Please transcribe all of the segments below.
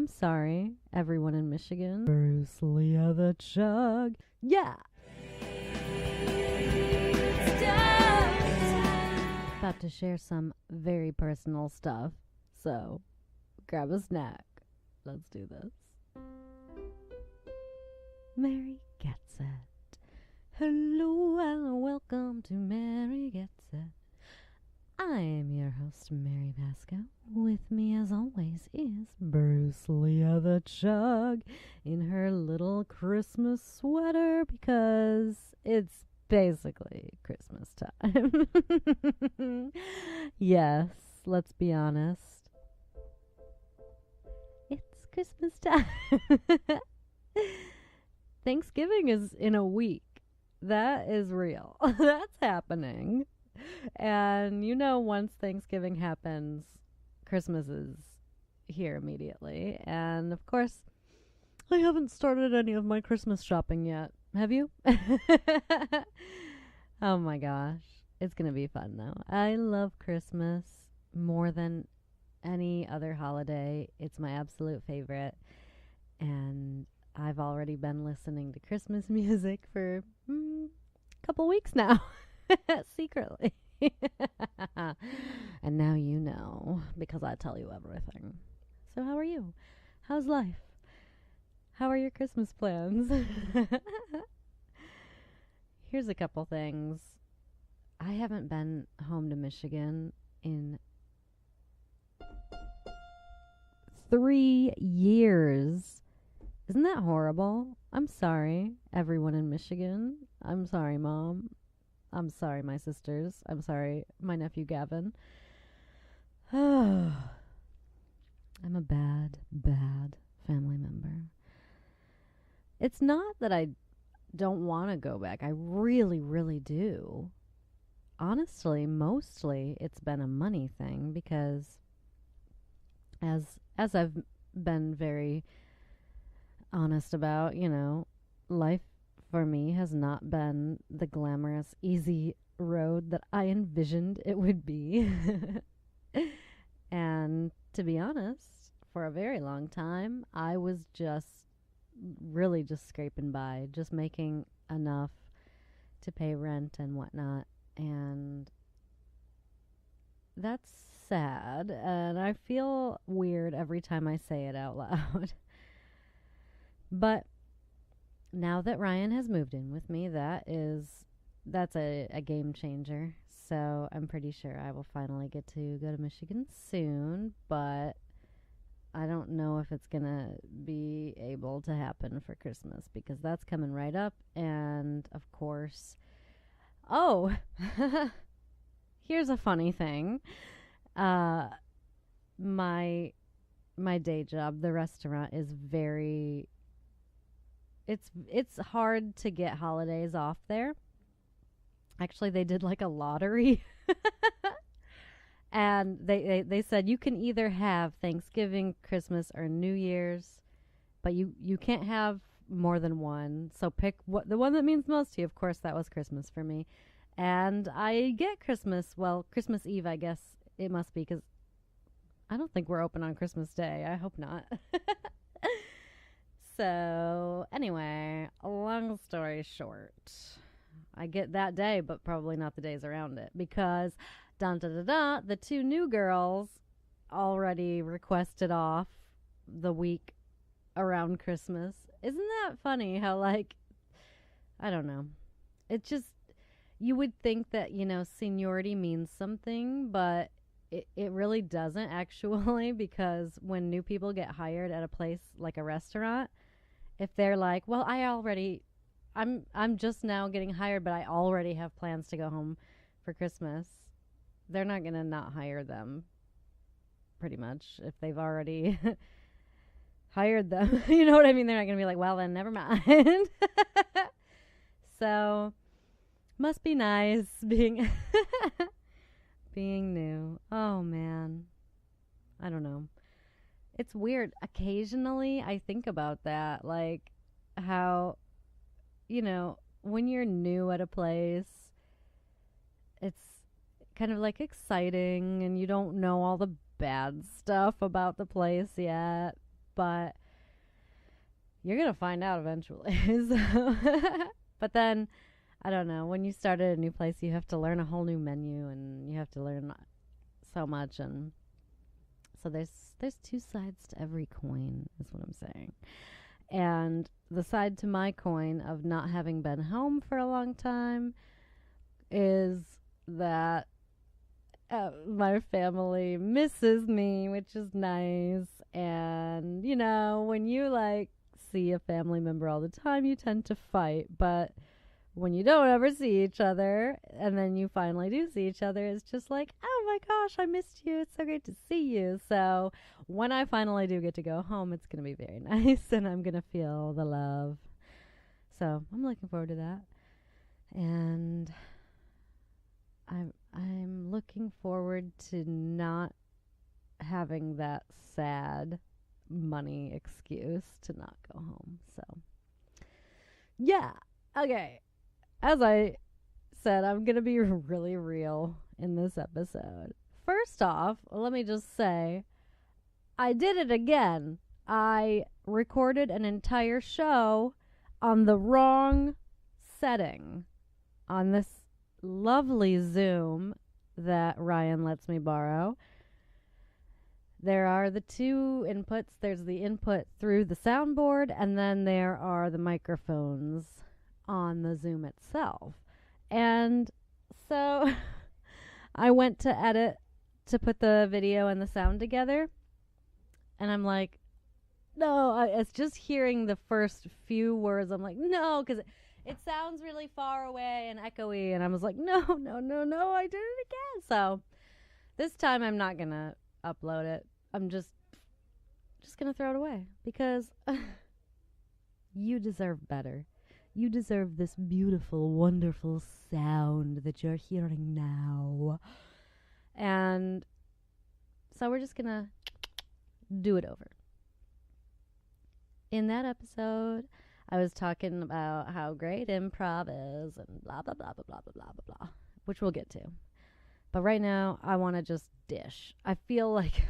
I'm sorry, everyone in Michigan. Bruce Lee the Chug. Yeah! About to share some very personal stuff, so grab a snack. Let's do this. Mary Gets It. Hello and welcome to Mary Gets It. I am your host, Mary Pascoe. With me, as always, is Bruce Lee the Chug in her little Christmas sweater because it's basically Christmas time. Yes, let's be honest. It's Christmas time. Thanksgiving is in a week. That is real. That's happening. And once Thanksgiving happens, Christmas is here immediately. And of course, I haven't started any of my Christmas shopping yet. Have you? Oh my gosh. It's going to be fun though. I love Christmas more than any other holiday. It's my absolute favorite. And I've already been listening to Christmas music for a couple weeks now. Secretly. And now you know, because I tell you everything. So how are you? How's life? How are your Christmas plans? Here's a couple things. I haven't been home to Michigan in 3 years. Isn't that horrible? I'm sorry, everyone in Michigan. I'm sorry, Mom. I'm sorry, my sisters. I'm sorry, my nephew Gavin. I'm a bad, bad family member. It's not that I don't want to go back. I really, really do. Honestly, mostly it's been a money thing because as I've been very honest about, life for me has not been the glamorous, easy road that I envisioned it would be. And to be honest, for a very long time, I was really just scraping by, just making enough to pay rent and whatnot. And that's sad. And I feel weird every time I say it out loud. But now that Ryan has moved in with me, that's a game changer. So I'm pretty sure I will finally get to go to Michigan soon, but I don't know if it's going to be able to happen for Christmas because that's coming right up. And of course, here's a funny thing. My day job, the restaurant, is very it's hard to get holidays off there. Actually, they did like a lottery. And they said you can either have Thanksgiving, Christmas, or New Year's, but you can't have more than one. So pick the one that means most to you. Of course, that was Christmas for me. And I get Christmas Eve, I guess it must be, because I don't think we're open on Christmas Day. I hope not. So, anyway, long story short, I get that day, but probably not the days around it, because the two new girls already requested off the week around Christmas. Isn't that funny how, I don't know. It just, you would think that, seniority means something, but it really doesn't actually, because when new people get hired at a place like a restaurant, if they're like, well, I'm just now getting hired, but I already have plans to go home for Christmas, they're not going to not hire them, pretty much, if they've already hired them. You know what I mean? They're not going to be like, well, then never mind. So, must be nice being being new. Oh, man. I don't know. It's weird. Occasionally, I think about that. Like, how, when you're new at a place, it's kind of like exciting and you don't know all the bad stuff about the place yet. but you're going to find out eventually. So but then, I don't know, when you start at a new place, you have to learn a whole new menu and you have to learn so much. And so there's two sides to every coin, is what I'm saying. And the side to my coin of not having been home for a long time is that my family misses me, which is nice. And, you know, when you like see a family member all the time, you tend to fight. But when you don't ever see each other and then you finally do see each other, it's just like, oh my gosh, I missed you. It's so great to see you. So when I finally do get to go home, it's going to be very nice and I'm going to feel the love. So I'm looking forward to that. And I'm looking forward to not having that sad money excuse to not go home. So yeah. Okay. As I said, I'm going to be really real in this episode. First off, let me just say, I did it again. I recorded an entire show on the wrong setting on this lovely Zoom that Ryan lets me borrow. There are the two inputs. There's the input through the soundboard, and then there are the microphones on the Zoom itself. And so I went to edit to put the video and the sound together. And I'm like, no, it's just hearing the first few words. I'm like, no, because it sounds really far away and echoey. And I was like, no, I did it again. So this time I'm not going to upload it. I'm just going to throw it away because you deserve better. You deserve this beautiful, wonderful sound that you're hearing now. And so we're just going to do it over. In that episode, I was talking about how great improv is and blah, blah, blah, blah, blah, blah, blah, blah, blah, which we'll get to. But right now, I want to just dish. I feel like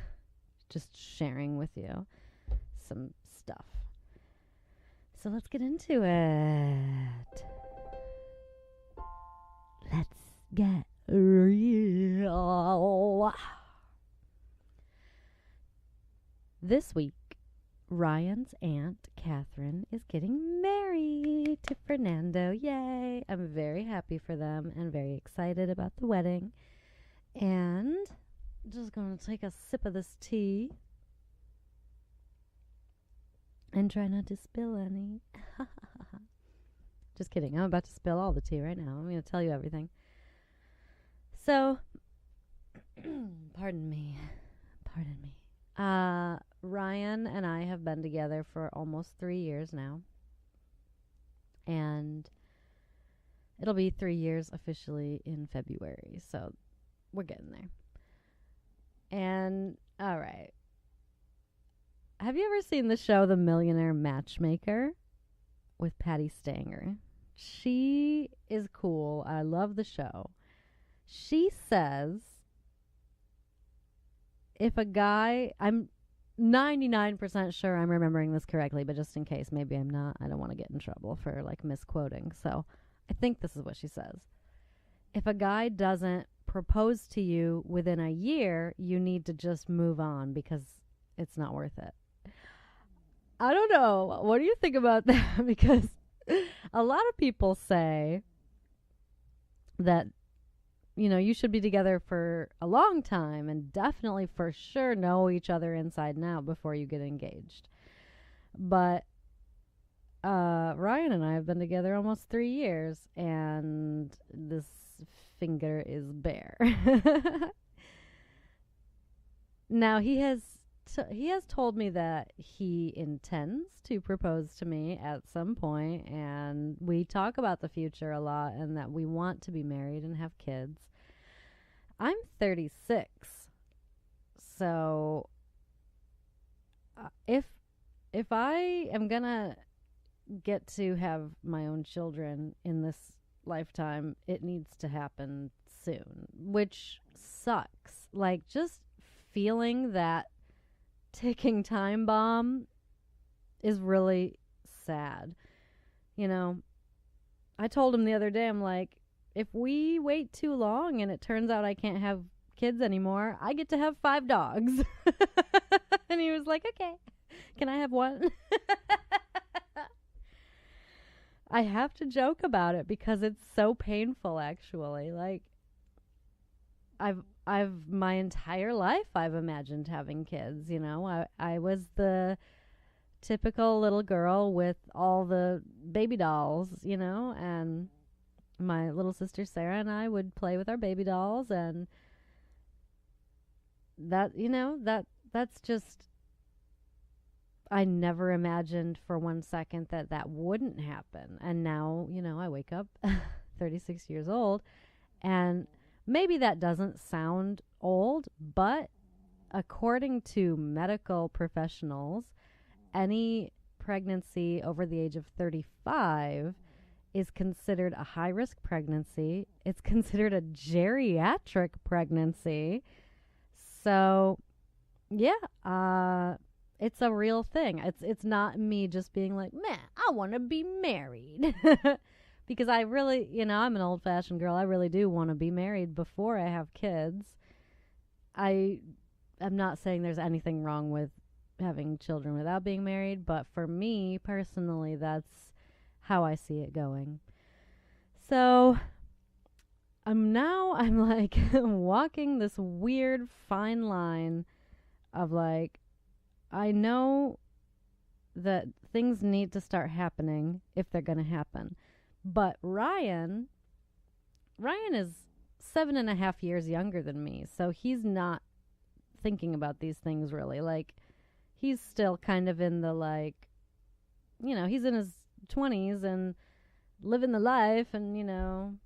just sharing with you some stuff. So let's get into it. Let's get real. This week, Ryan's aunt, Catherine, is getting married to Fernando. Yay! I'm very happy for them and very excited about the wedding. And I'm just going to take a sip of this tea and try not to spill any. Just kidding. I'm about to spill all the tea right now. I'm going to tell you everything. So, pardon me. Ryan and I have been together for almost 3 years now. And it'll be 3 years officially in February. So, we're getting there. And, all right. Have you ever seen the show The Millionaire Matchmaker with Patty Stanger? She is cool. I love the show. She says if a guy, I'm 99% sure I'm remembering this correctly, but just in case, maybe I'm not. I don't want to get in trouble for like misquoting. So I think this is what she says. If a guy doesn't propose to you within a year, you need to just move on because it's not worth it. I don't know. What do you think about that? Because a lot of people say that, you know, you should be together for a long time and definitely for sure know each other inside and out before you get engaged. But Ryan and I have been together almost 3 years and this finger is bare. Now he has told me that he intends to propose to me at some point, and we talk about the future a lot and that we want to be married and have kids. I'm 36, so if I am gonna get to have my own children in this lifetime, it needs to happen soon, which sucks. Like, just feeling that ticking time bomb is really sad. You know, I told him the other day, I'm like, if we wait too long and it turns out I can't have kids anymore, I get to have 5 dogs. And he was like, okay, can I have one? I have to joke about it because it's so painful, actually. Like, I've my entire life I've imagined having kids, you know. I was the typical little girl with all the baby dolls, you know, and my little sister Sarah and I would play with our baby dolls, and that, you know, that's just, I never imagined for 1 second that that wouldn't happen. And now, you know, I wake up 36 years old, and maybe that doesn't sound old, but according to medical professionals, any pregnancy over the age of 35 is considered a high-risk pregnancy. It's considered a geriatric pregnancy. So, yeah, it's a real thing. It's not me just being like, man, I want to be married. Because I really, you know, I'm an old-fashioned girl. I really do want to be married before I have kids. I'm not saying there's anything wrong with having children without being married, but for me personally, that's how I see it going. So I'm like walking this weird fine line of like, I know that things need to start happening if they're going to happen. But Ryan is 7.5 years younger than me, so he's not thinking about these things really. Like, he's still kind of in the, like, you know, he's in his 20s and living the life, and, you know,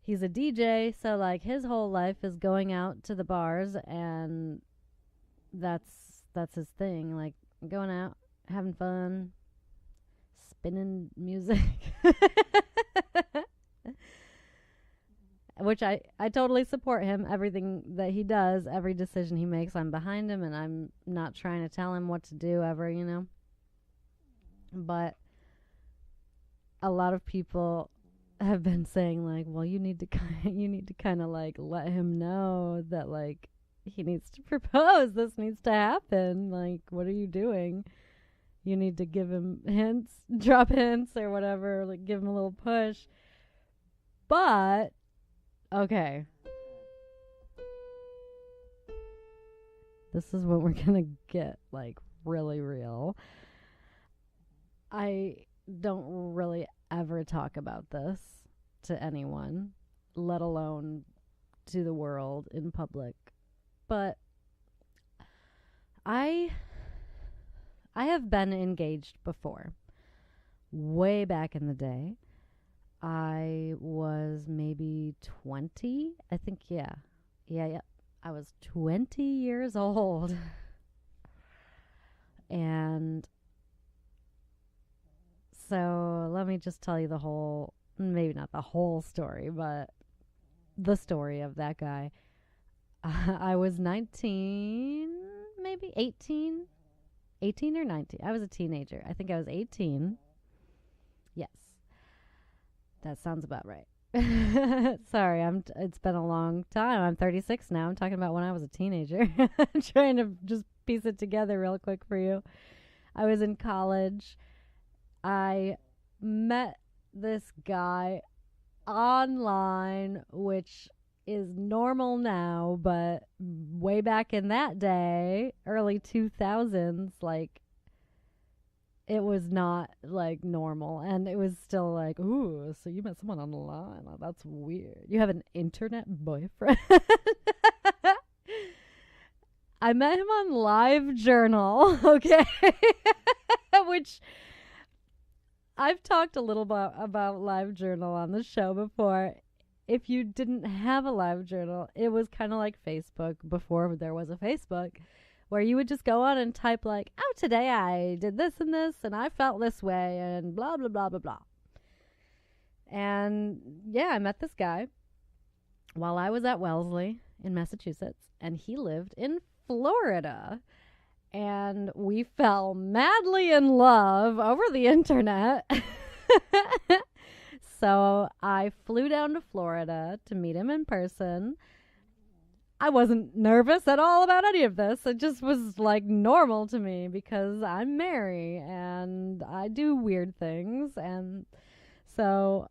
he's a DJ, so, like, his whole life is going out to the bars, and that's his thing, like, going out, having fun, spinning music. Which I totally support him. Everything that he does, every decision he makes, I'm behind him, and I'm not trying to tell him what to do ever, you know. But a lot of people have been saying, like, well, you need to kind of like let him know that, like, he needs to propose. This needs to happen. Like, what are you doing? You need to give him hints, drop hints or whatever, like give him a little push. But okay. This is when we're going to get, like, really real. I don't really ever talk about this to anyone, let alone to the world in public. But I have been engaged before. Way back in the day. I was maybe 20. I think, yeah. I was 20 years old. And so let me just tell you the whole, maybe not the whole story, but the story of that guy. I was 19, maybe 18 or 19. I was a teenager. I think I was 18. Yes. That sounds about right. Sorry, it's been a long time. I'm 36 now. I'm talking about when I was a teenager. I'm trying to just piece it together real quick for you. I was in college. I met this guy online, which is normal now, but way back in that day, early 2000s, like, it was not, like, normal. And it was still like, ooh, so you met someone online? Oh, that's weird. You have an internet boyfriend? I met him on LiveJournal, okay? Which I've talked a little about LiveJournal on the show before. If you didn't have a LiveJournal, it was kind of like Facebook before there was a Facebook, where you would just go on and type, like, oh, today I did this and this, and I felt this way, and blah, blah, blah, blah, blah. And, yeah, I met this guy while I was at Wellesley in Massachusetts, and he lived in Florida. and we fell madly in love over the internet. So I flew down to Florida to meet him in person. I wasn't nervous at all about any of this. It just was like normal to me because I'm Mary and I do weird things. And so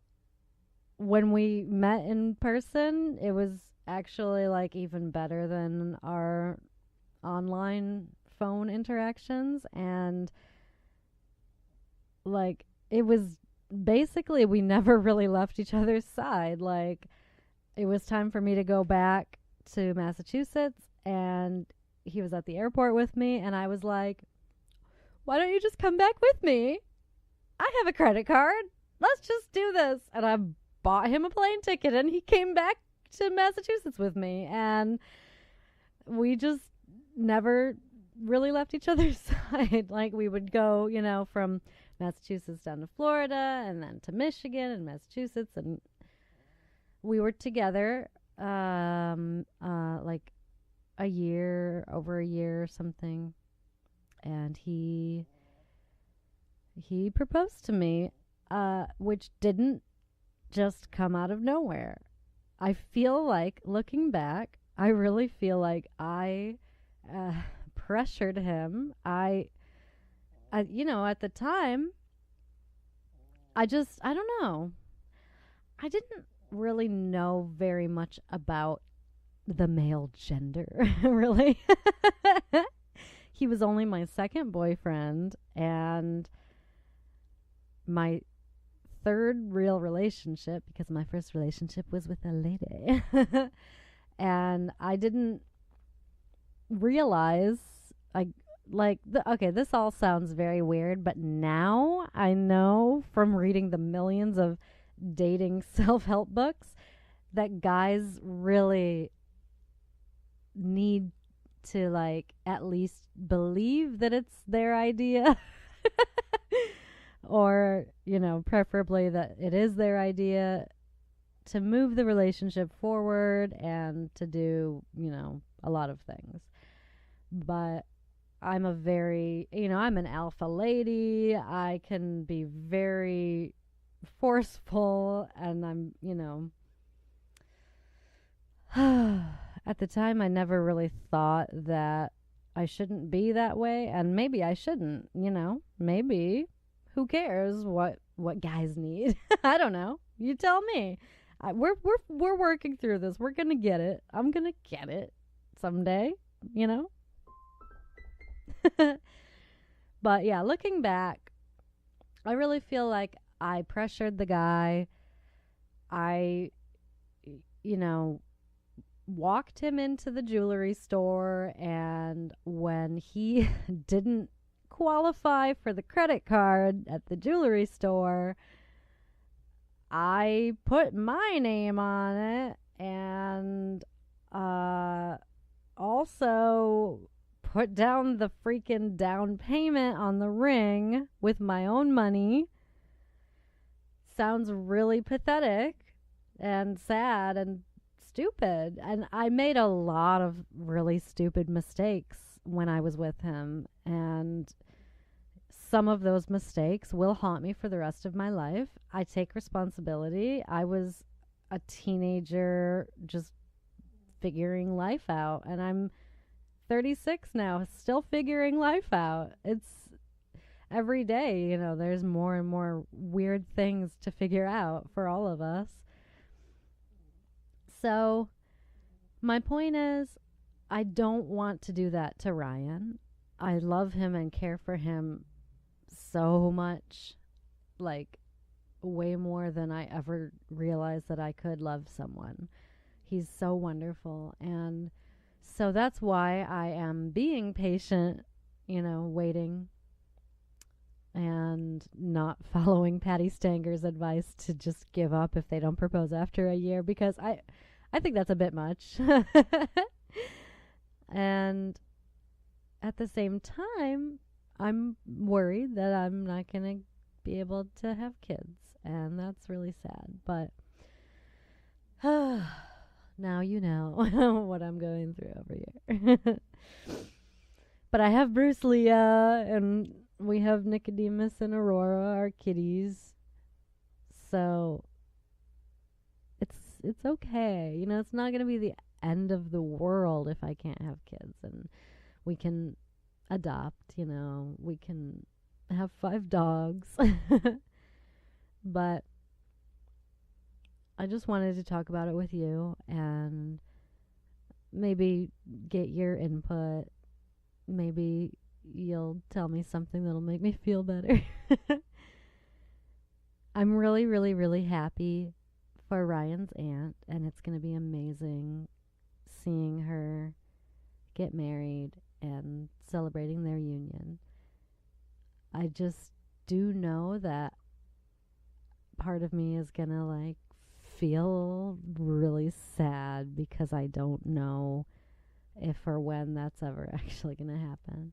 when we met in person, it was actually like even better than our online phone interactions. And like it was basically, we never really left each other's side. Like it was time for me to go back to Massachusetts, and he was at the airport with me, and I was like, why don't you just come back with me? I have a credit card. Let's just do this. And I bought him a plane ticket, and he came back to Massachusetts with me, and we just never really left each other's side. Like we would go, from Massachusetts down to Florida and then to Michigan and Massachusetts, and we were together like over a year or something, and he proposed to me, which didn't just come out of nowhere. I feel like, looking back, I really feel like I pressured him. I at the time, I don't know. I didn't really know very much about the male gender, really. He was only my second boyfriend and my third real relationship, because my first relationship was with a lady. And I didn't realize, this all sounds very weird, but now I know from reading the millions of dating self-help books that guys really need to at least believe that it's their idea. Or, preferably that it is their idea to move the relationship forward and to do, a lot of things. But I'm I'm an alpha lady. I can be very forceful, and I'm, at the time I never really thought that I shouldn't be that way, and maybe I shouldn't, maybe. Who cares what guys need? I don't know. You tell me. We're working through this. We're gonna get it. I'm gonna get it someday, But yeah, looking back, I really feel like I pressured the guy. I, walked him into the jewelry store, and when he didn't qualify for the credit card at the jewelry store, I put my name on it, and also put down the freaking down payment on the ring with my own money. Sounds really pathetic and sad and stupid. And I made a lot of really stupid mistakes when I was with him. And some of those mistakes will haunt me for the rest of my life. I take responsibility. I was a teenager just figuring life out. And I'm 36 now, still figuring life out. It's every day, there's more and more weird things to figure out for all of us. So my point is, I don't want to do that to Ryan. I love him and care for him so much, way more than I ever realized that I could love someone. He's so wonderful. And so that's why I am being patient, waiting and not following Patty Stanger's advice to just give up if they don't propose after a year, because I think that's a bit much. And at the same time, I'm worried that I'm not going to be able to have kids, and that's really sad. But now you know what I'm going through over here. But I have Bruce, Leah, and we have Nicodemus and Aurora, our kitties. So it's okay. You know, it's not going to be the end of the world if I can't have kids, and we can adopt, you know. We can have 5 dogs. But I just wanted to talk about it with you and maybe get your input. Maybe you'll tell me something that'll make me feel better. I'm really, really, really happy for Ryan's aunt, and it's going to be amazing seeing her get married and celebrating their union. I just do know that part of me is going to like feel really sad because I don't know if or when that's ever actually going to happen.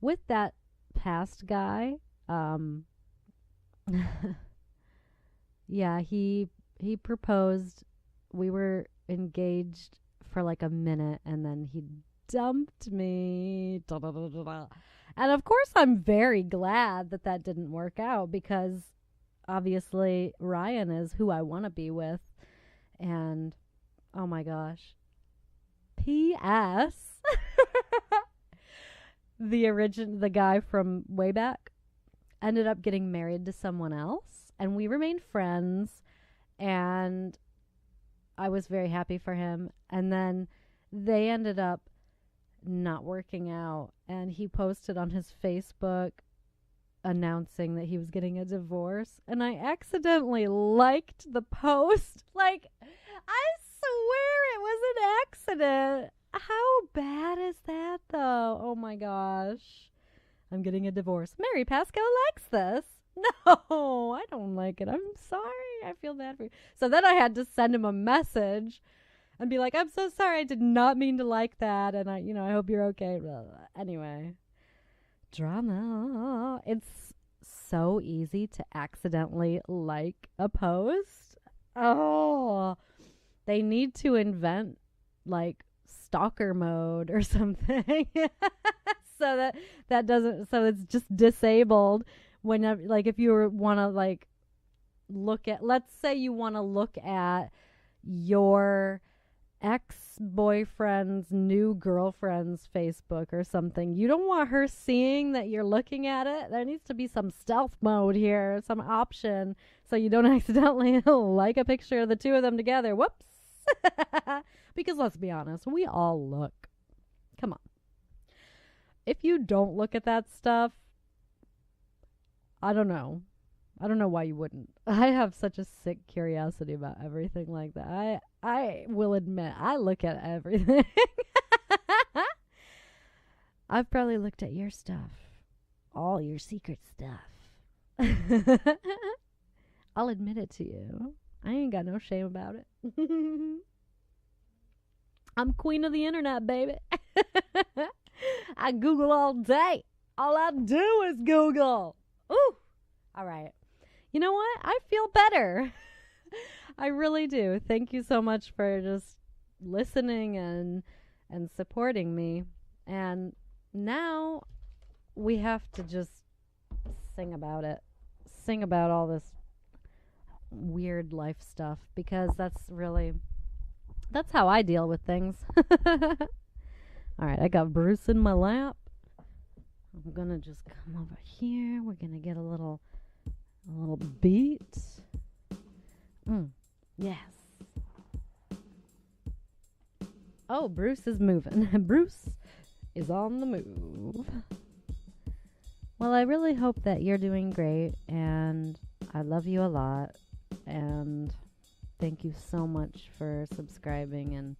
With that past guy, yeah, he proposed. We were engaged for like a minute, and then he dumped me. Da, da, da, da, da. And of course, I'm very glad that that didn't work out, because obviously Ryan is who I want to be with. And oh my gosh. P.S. the guy from way back ended up getting married to someone else, and we remained friends, and I was very happy for him. And then they ended up not working out, and he posted on his Facebook announcing that he was getting a divorce, and I accidentally liked the post. Like, I swear it was an accident. How bad is that, though? Oh my gosh. I'm getting a divorce. Mary Pascoe likes this. No, I don't like it. I'm sorry. I feel bad for you. So then I had to send him a message and be like, I'm so sorry. I did not mean to like that. And I hope you're okay. Blah, blah. Anyway, drama. It's so easy to accidentally like a post. Oh, they need to invent like stalker mode or something. So that doesn't, so it's just disabled whenever, like, if you want to like look at, let's say you want to look at your ex-boyfriend's new girlfriend's Facebook or something. You don't want her seeing that you're looking at it. There needs to be some stealth mode here, some option, so you don't accidentally like a picture of the two of them together. Whoops. Because let's be honest, we all look. Come on. If you don't look at that stuff, I don't know. I don't know why you wouldn't. I have such a sick curiosity about everything like that. I will admit, I look at everything. I've probably looked at your stuff. All your secret stuff. I'll admit it to you. I ain't got no shame about it. I'm queen of the internet, baby. I Google all day. All I do is Google. Ooh. All right. You know what? I feel better. I really do. Thank you so much for just listening and supporting me. And now we have to just sing about it. Sing about all this weird life stuff, because that's how I deal with things. All right, I got Bruce in my lap. I'm gonna just come over here. We're gonna get a little beat. Yes. Oh, Bruce is moving. Bruce is on the move. Well, I really hope that you're doing great, and I love you a lot, and thank you so much for subscribing and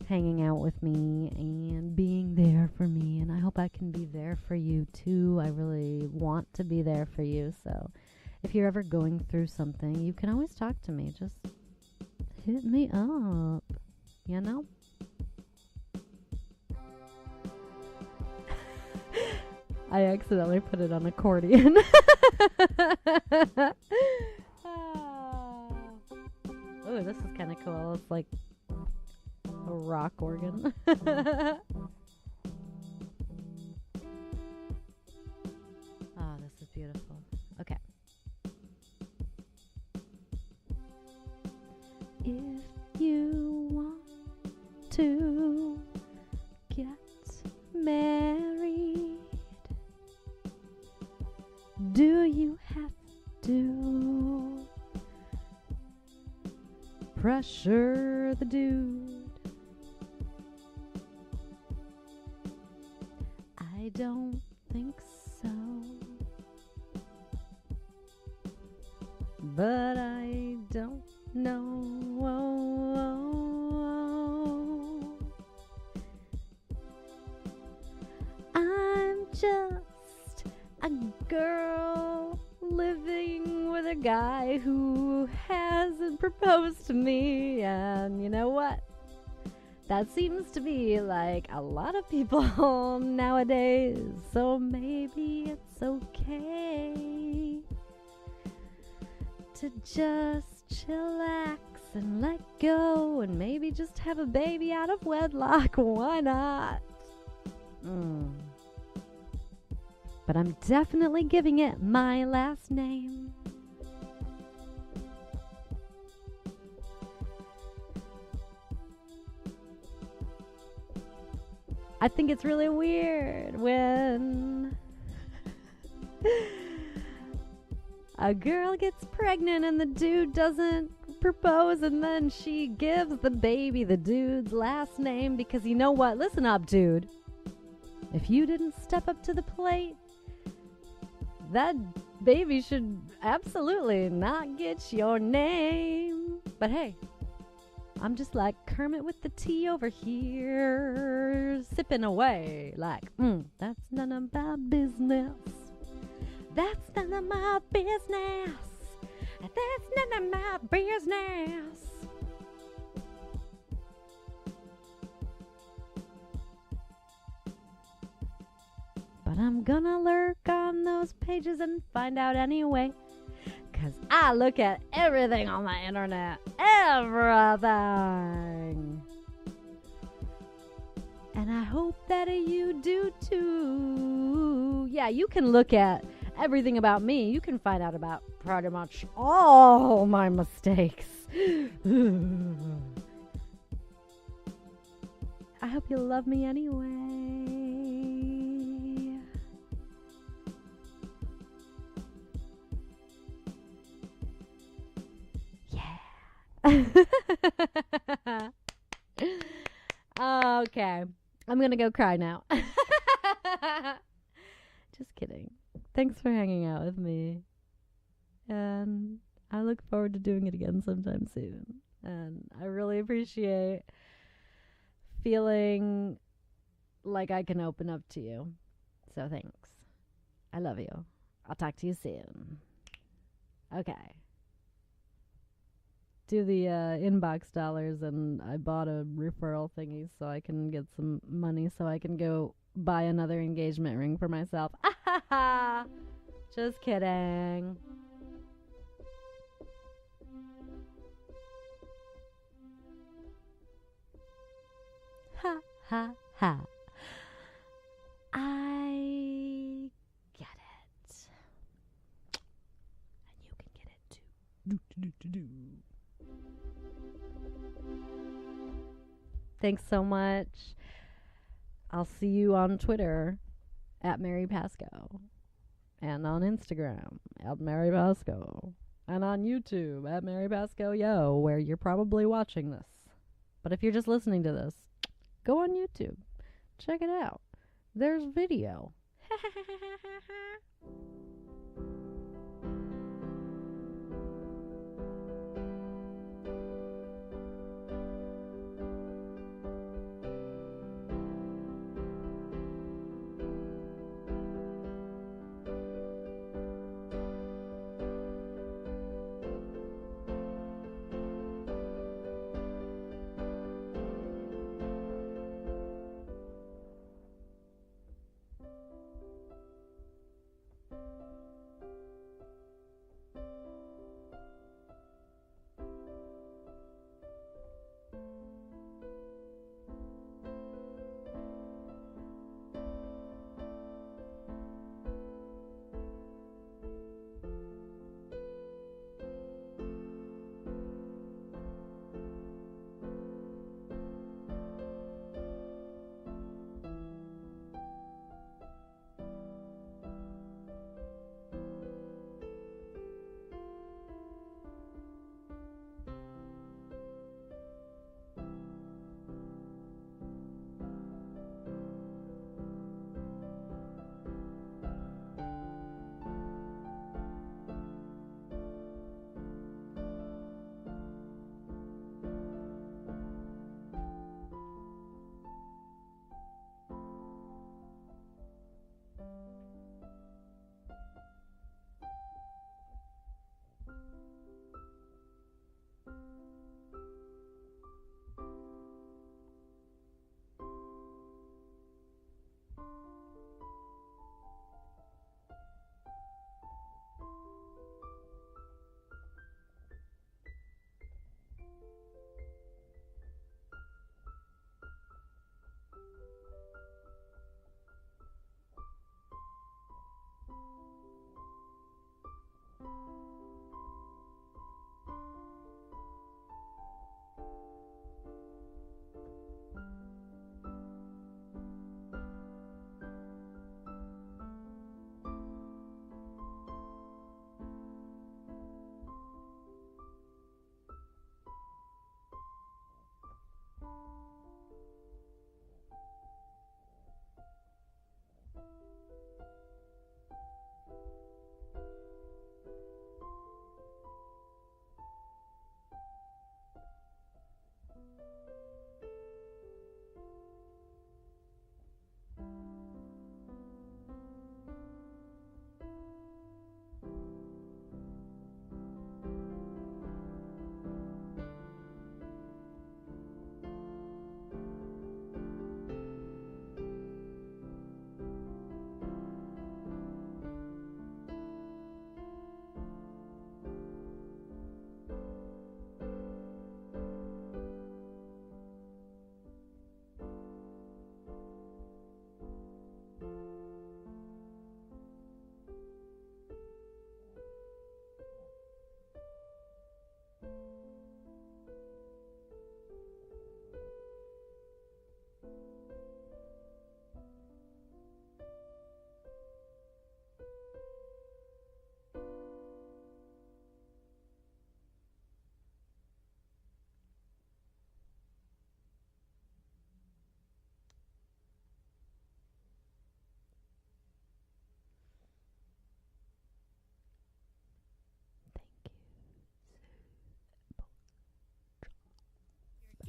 hanging out with me and being there for me. And I hope I can be there for you too. I really want to be there for you. So if you're ever going through something, you can always talk to me. Just hit me up, you know? I accidentally put it on accordion. Oh, this is kind of cool. It's like a rock organ. if you want to get married, do you have to pressure the dude? I don't think so, but I don't know. I'm just a girl living with a guy who hasn't proposed to me, and you know what? That seems to be like a lot of people nowadays, so maybe it's okay to just chillax and let go and maybe just have a baby out of wedlock. Why not? But I'm definitely giving it my last name. I think it's really weird when a girl gets pregnant and the dude doesn't propose, and then she gives the baby the dude's last name because you know what? Listen up, dude. If you didn't step up to the plate, that baby should absolutely not get your name. But hey, I'm just like Kermit with the tea over here, sipping away like, that's none of my business. That's none of my business. That's none of my business. But I'm gonna lurk on those pages and find out anyway. 'Cause I look at everything on the internet. Everything. And I hope that you do too. Yeah, you can look at everything about me. You can find out about pretty much all my mistakes. I hope you love me anyway. Okay, I'm gonna go cry now. Just kidding. Thanks for hanging out with me, and I look forward to doing it again sometime soon. And I really appreciate feeling like I can open up to you. So thanks. I love you. I'll talk to you soon. Okay. Do the Inbox Dollars and Ibotta referral thingies so I can get some money so I can go buy another engagement ring for myself. Just kidding. Ha ha ha. I get it. And you can get it too. Thanks so much. I'll see you on Twitter at Mary Pascoe, and on Instagram at Mary Pascoe, and on YouTube at Mary Pascoe Yo, where you're probably watching this. But if you're just listening to this, go on YouTube. Check it out. There's video.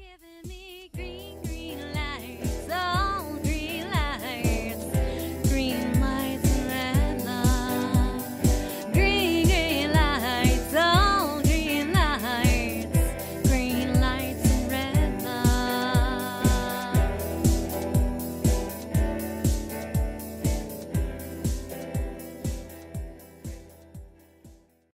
giving me